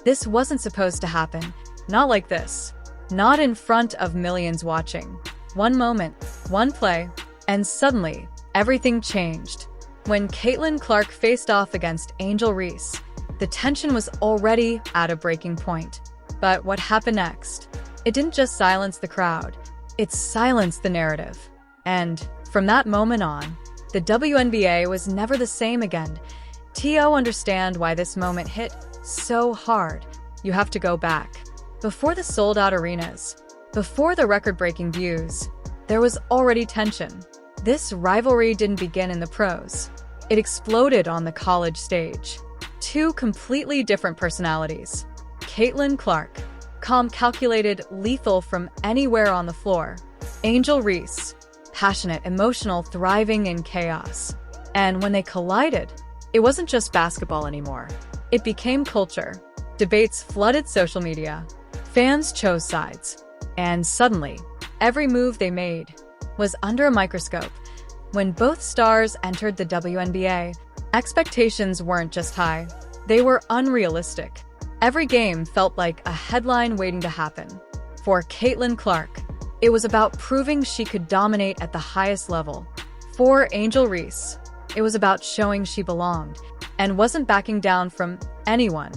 This wasn't supposed to happen. Not like this. Not in front of millions watching. One moment, one play, and suddenly, everything changed. When Caitlin Clark faced off against Angel Reese, the tension was already at a breaking point. But what happened next? It didn't just silence the crowd, it silenced the narrative. And from that moment on, the WNBA was never the same again. To understand why this moment hit so hard, you have to go back. Before the sold-out arenas, before the record-breaking views, there was already tension. This rivalry didn't begin in the pros. It exploded on the college stage. Two completely different personalities. Caitlin Clark, calm, calculated, lethal from anywhere on the floor. Angel Reese, passionate, emotional, thriving in chaos. And when they collided, it wasn't just basketball anymore. It became culture. Debates flooded social media. Fans chose sides. And suddenly, every move they made was under a microscope. When both stars entered the WNBA, expectations weren't just high, they were unrealistic. Every game felt like a headline waiting to happen. For Caitlin Clark, it was about proving she could dominate at the highest level. For Angel Reese, it was about showing she belonged and wasn't backing down from anyone.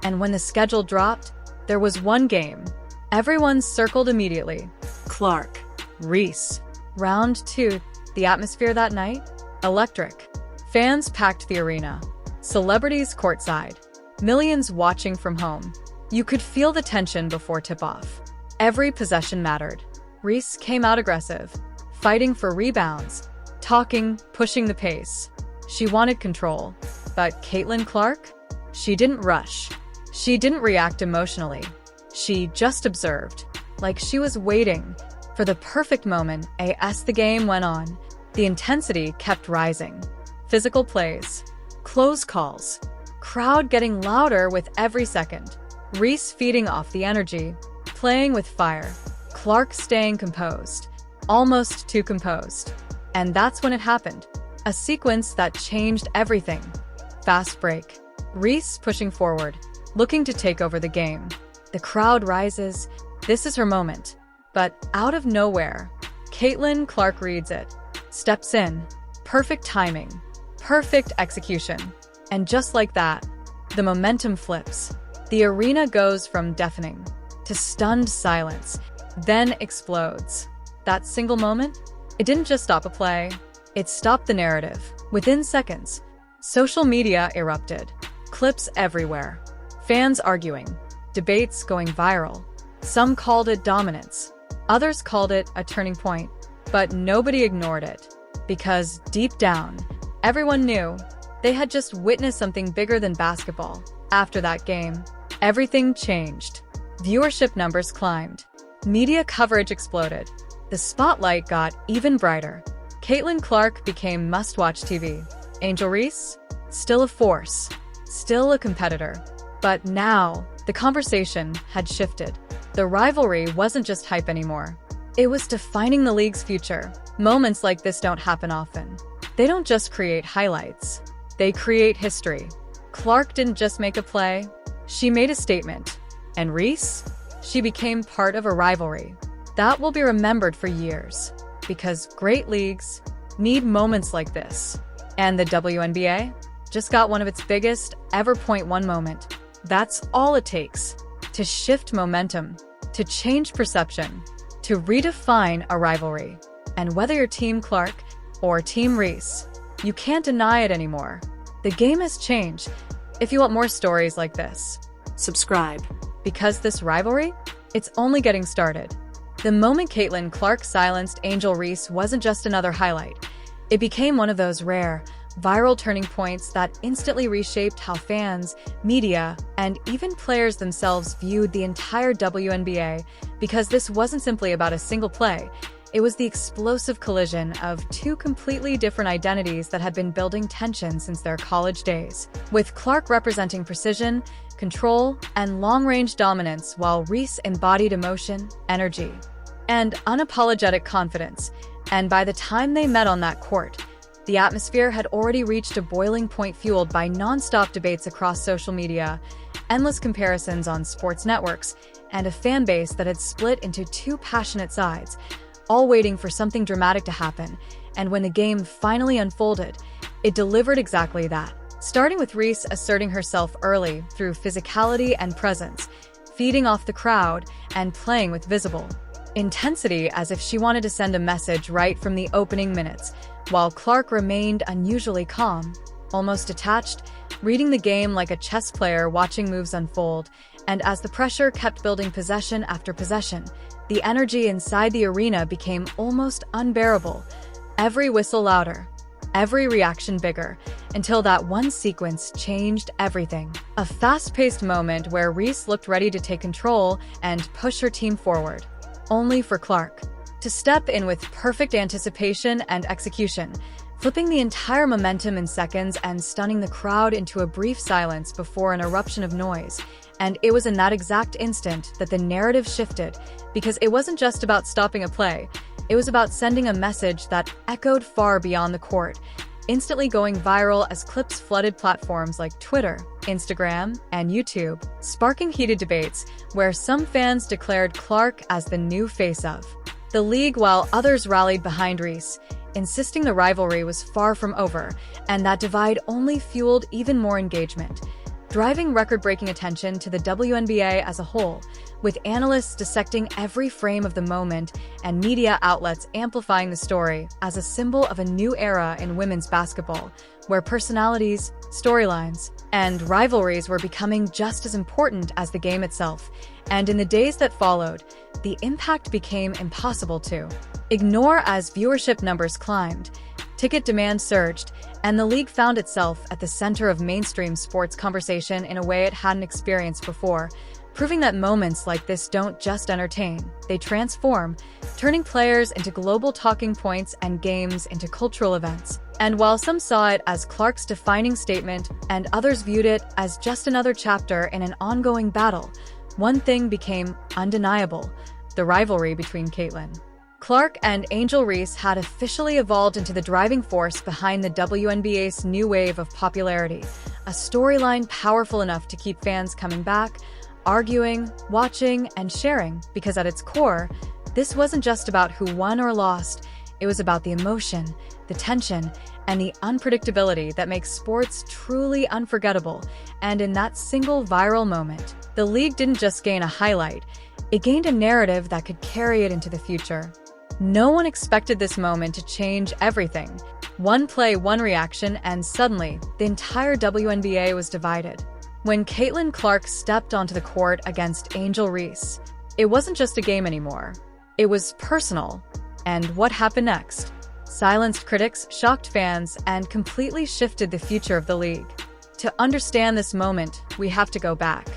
And when the schedule dropped, there was one game. Everyone circled immediately. Clark, Reese. Round 2. The atmosphere that night? Electric. Fans packed the arena. Celebrities courtside. Millions watching from home. You could feel the tension before tip-off. Every possession mattered. Reese came out aggressive, fighting for rebounds, talking, pushing the pace. She wanted control. But Caitlin Clark? She didn't rush. She didn't react emotionally. She just observed, like she was waiting for the perfect moment. As the game went on, the intensity kept rising. Physical plays, close calls, crowd getting louder with every second. Reese feeding off the energy, playing with fire. Clark staying composed, almost too composed. And that's when it happened. A sequence that changed everything. Fast break. Reese pushing forward, looking to take over the game. The crowd rises. This is her moment. But out of nowhere, Caitlin Clark reads it, steps in. Perfect timing, perfect execution. And just like that, the momentum flips. The arena goes from deafening to stunned silence, then explodes. That single moment, it didn't just stop a play, it stopped the narrative. Within seconds, social media erupted. Clips everywhere. Fans arguing. Debates going viral. Some called it dominance. Others called it a turning point. But nobody ignored it. Because deep down, everyone knew they had just witnessed something bigger than basketball. After that game, everything changed. Viewership numbers climbed. Media coverage exploded. The spotlight got even brighter. Caitlin Clark became must-watch TV. Angel Reese? Still a force. Still a competitor. But now, the conversation had shifted. The rivalry wasn't just hype anymore. It was defining the league's future. Moments like this don't happen often. They don't just create highlights. They create history. Clark didn't just make a play. She made a statement. And Reese? She became part of a rivalry that will be remembered for years. Because great leagues need moments like this. And the WNBA just got one of its biggest ever. One moment. That's all it takes to shift momentum, to change perception, to redefine a rivalry. And whether you're Team Clark or Team Reese, you can't deny it anymore. The game has changed. If you want more stories like this, subscribe. Because this rivalry, it's only getting started. The moment Caitlin Clark silenced Angel Reese wasn't just another highlight. It became one of those rare, viral turning points that instantly reshaped how fans, media, and even players themselves viewed the entire WNBA, because this wasn't simply about a single play. It was the explosive collision of two completely different identities that had been building tension since their college days, with Clark representing precision, control, and long-range dominance, while Reese embodied emotion, energy, and unapologetic confidence. And by the time they met on that court, The atmosphere had already reached a boiling point, fueled by non-stop debates across social media, endless comparisons on sports networks, and a fan base that had split into two passionate sides, all waiting for something dramatic to happen. And when the game finally unfolded, it delivered exactly that. Starting with Reese asserting herself early through physicality and presence, feeding off the crowd, and playing with visible intensity as if she wanted to send a message right from the opening minutes, while Clark remained unusually calm, almost detached, reading the game like a chess player watching moves unfold. And as the pressure kept building possession after possession, the energy inside the arena became almost unbearable. Every whistle louder, every reaction bigger, until that one sequence changed everything. A fast-paced moment where Reese looked ready to take control and push her team forward, only for Clark to step in with perfect anticipation and execution, flipping the entire momentum in seconds and stunning the crowd into a brief silence before an eruption of noise. And it was in that exact instant that the narrative shifted, because it wasn't just about stopping a play, it was about sending a message that echoed far beyond the court, instantly going viral as clips flooded platforms like Twitter, Instagram, and YouTube, sparking heated debates where some fans declared Clark as the new face of the league while others rallied behind Reese, insisting the rivalry was far from over, and that divide only fueled even more engagement, driving record-breaking attention to the WNBA as a whole, with analysts dissecting every frame of the moment and media outlets amplifying the story as a symbol of a new era in women's basketball, where personalities, storylines, and rivalries were becoming just as important as the game itself. And in the days that followed, the impact became impossible to ignore as viewership numbers climbed, ticket demand surged, and the league found itself at the center of mainstream sports conversation in a way it hadn't experienced before, proving that moments like this don't just entertain, they transform, turning players into global talking points and games into cultural events. And while some saw it as Clark's defining statement and others viewed it as just another chapter in an ongoing battle, one thing became undeniable: the rivalry between Caitlin Clark and Angel Reese had officially evolved into the driving force behind the WNBA's new wave of popularity, a storyline powerful enough to keep fans coming back, arguing, watching, and sharing, because at its core, this wasn't just about who won or lost, it was about the emotion, the tension, and the unpredictability that makes sports truly unforgettable. And in that single viral moment, the league didn't just gain a highlight, it gained a narrative that could carry it into the future. No one expected this moment to change everything. One play, one reaction, and suddenly, the entire WNBA was divided. When Caitlin Clark stepped onto the court against Angel Reese, it wasn't just a game anymore. It was personal. And what happened next? Silenced critics, shocked fans, and completely shifted the future of the league. To understand this moment, we have to go back.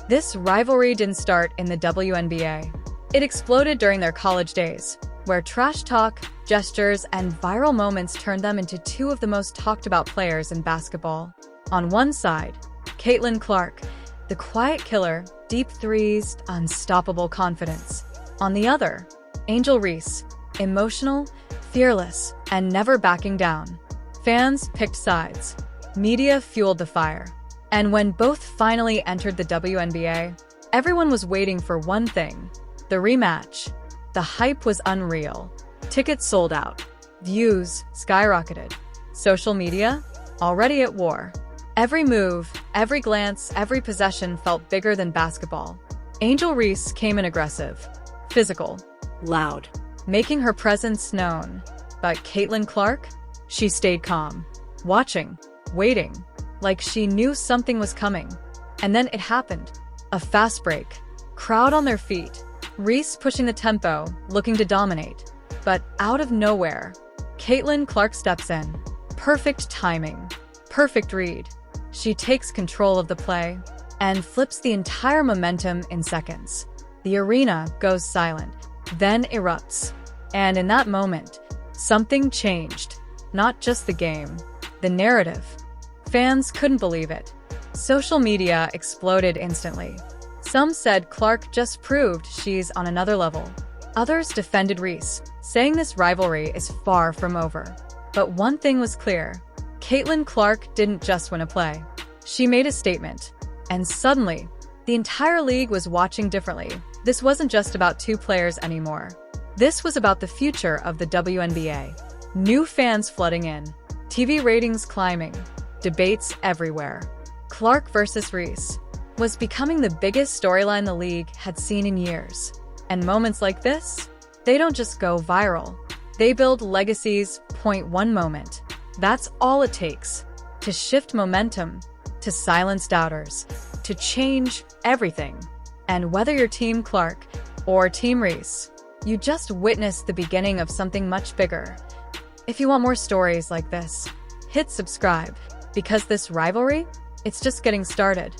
This rivalry didn't start in the WNBA. It exploded during their college days, where trash talk, gestures, and viral moments turned them into two of the most talked-about players in basketball. On one side, Caitlin Clark, the quiet killer, deep threes, unstoppable confidence. On the other, Angel Reese, emotional, fearless, and never backing down. Fans picked sides. Media fueled the fire. And when both finally entered the WNBA, everyone was waiting for one thing: the rematch. The hype was unreal. Tickets sold out. Views skyrocketed. Social media? Already at war. Every move, every glance, every possession felt bigger than basketball. Angel Reese came in aggressive, physical, loud, making her presence known. But Caitlin Clark? She stayed calm, watching, waiting, like she knew something was coming. And then it happened. A fast break. Crowd on their feet. Reese pushing the tempo, looking to dominate. But out of nowhere, Caitlin Clark steps in. Perfect timing. Perfect read. She takes control of the play and flips the entire momentum in seconds. The arena goes silent, then erupts. And in that moment, something changed. Not just the game, the narrative. Fans couldn't believe it. Social media exploded instantly. Some said Clark just proved she's on another level. Others defended Reese, saying this rivalry is far from over. But one thing was clear. Caitlin Clark didn't just win a play. She made a statement. And suddenly, the entire league was watching differently. This wasn't just about two players anymore. This was about the future of the WNBA. New fans flooding in, TV ratings climbing, debates everywhere. Clark versus Reese was becoming the biggest storyline the league had seen in years. And moments like this, they don't just go viral. They build legacies. Point one moment. That's all it takes to shift momentum, to silence doubters, to change everything. And whether you're Team Clark or Team Reese, you just witnessed the beginning of something much bigger. If you want more stories like this, hit subscribe, because this rivalry, it's just getting started.